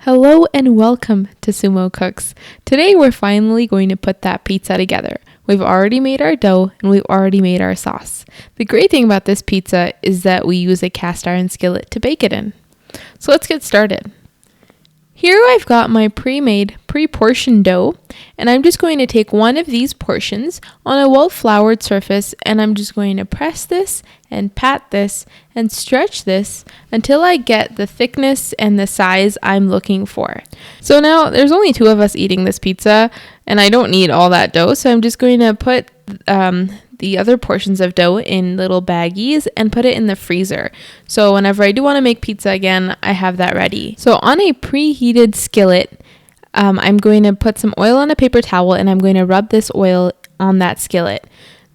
Hello and welcome to Sumo Cooks. Today we're finally going to put that pizza together. We've already made our dough and we've already made our sauce. The great thing about this pizza is that we use a cast iron skillet to bake it in. So let's get started. Here I've got my pre-made, pre-portioned dough, and I'm just going to take one of these portions on a well-floured surface, and I'm just going to press this and pat this and stretch this until I get the thickness and the size I'm looking for. So now there's only two of us eating this pizza, and I don't need all that dough, so I'm just going to put the other portions of dough in little baggies and put it in the freezer. So whenever I do want to make pizza again, I have that ready. So on a preheated skillet, I'm going to put some oil on a paper towel and I'm going to rub this oil on that skillet.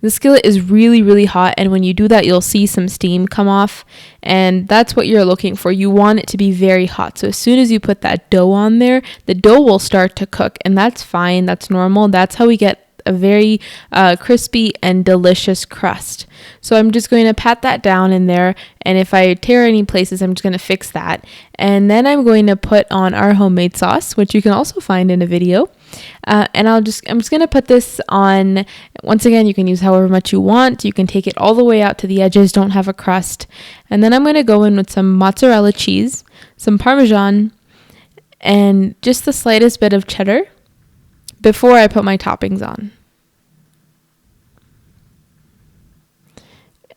The skillet is really, really hot, and when you do that, you'll see some steam come off, and that's what you're looking for. You want it to be very hot. So as soon as you put that dough on there, the dough will start to cook, and that's fine. That's normal. That's how we get a very crispy and delicious crust. So I'm just going to pat that down in there, and if I tear any places, I'm just going to fix that. And then I'm going to put on our homemade sauce, which you can also find in a video. And I'm just going to put this on. Once again, you can use however much you want. You can take it all the way out to the edges, don't have a crust. And then I'm going to go in with some mozzarella cheese, some Parmesan, and just the slightest bit of cheddar before I put my toppings on.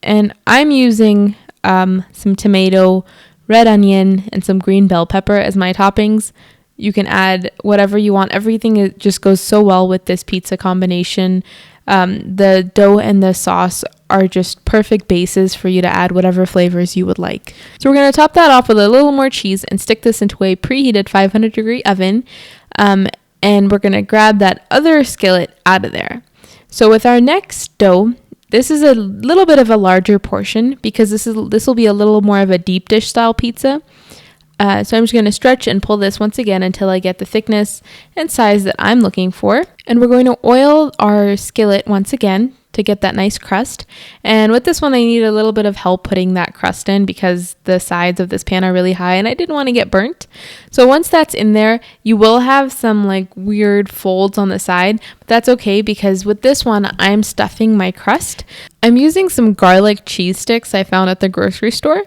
And I'm using some tomato, red onion, and some green bell pepper as my toppings. You can add whatever you want. Everything just goes so well with this pizza combination. The dough and the sauce are just perfect bases for you to add whatever flavors you would like. So we're going to top that off with a little more cheese and stick this into a preheated 500-degree oven. And we're going to grab that other skillet out of there. So with our next dough, this is a little bit of a larger portion because this will be a little more of a deep dish style pizza. So I'm just going to stretch and pull this once again until I get the thickness and size that I'm looking for. And we're going to oil our skillet once again to get that nice crust. And with this one, I need a little bit of help putting that crust in because the sides of this pan are really high and I didn't want to get burnt. So once that's in there, you will have some like weird folds on the side, but that's okay because with this one, I'm stuffing my crust. I'm using some garlic cheese sticks I found at the grocery store.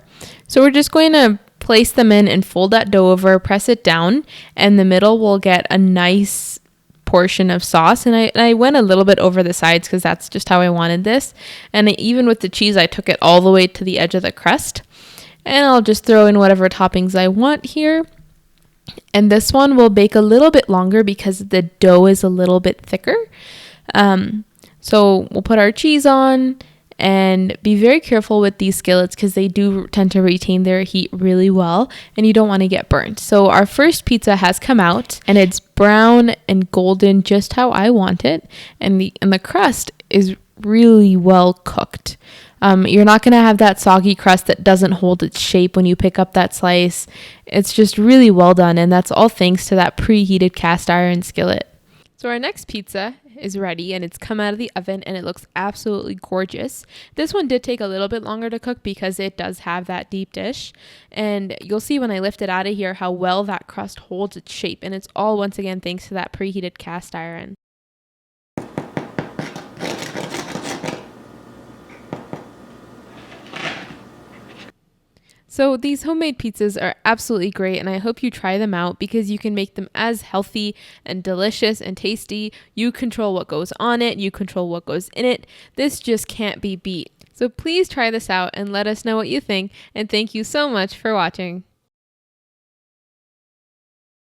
So we're just going to place them in and fold that dough over, press it down, and the middle will get a nice portion of sauce. And I went a little bit over the sides because that's just how I wanted this. And even with the cheese, I took it all the way to the edge of the crust. And I'll just throw in whatever toppings I want here. And this one will bake a little bit longer because the dough is a little bit thicker. So we'll put our cheese on. And be very careful with these skillets because they do tend to retain their heat really well and you don't want to get burnt. So our first pizza has come out and it's brown and golden just how I want it. And the crust is really well cooked. You're not going to have that soggy crust that doesn't hold its shape when you pick up that slice. It's just really well done, and that's all thanks to that preheated cast iron skillet. So our next pizza is ready and it's come out of the oven and it looks absolutely gorgeous. This one did take a little bit longer to cook because it does have that deep dish, and you'll see when I lift it out of here how well that crust holds its shape, and it's all once again thanks to that preheated cast iron. So these homemade pizzas are absolutely great, and I hope you try them out because you can make them as healthy and delicious and tasty. You control what goes on it. You control what goes in it. This just can't be beat. So please try this out and let us know what you think, and thank you so much for watching.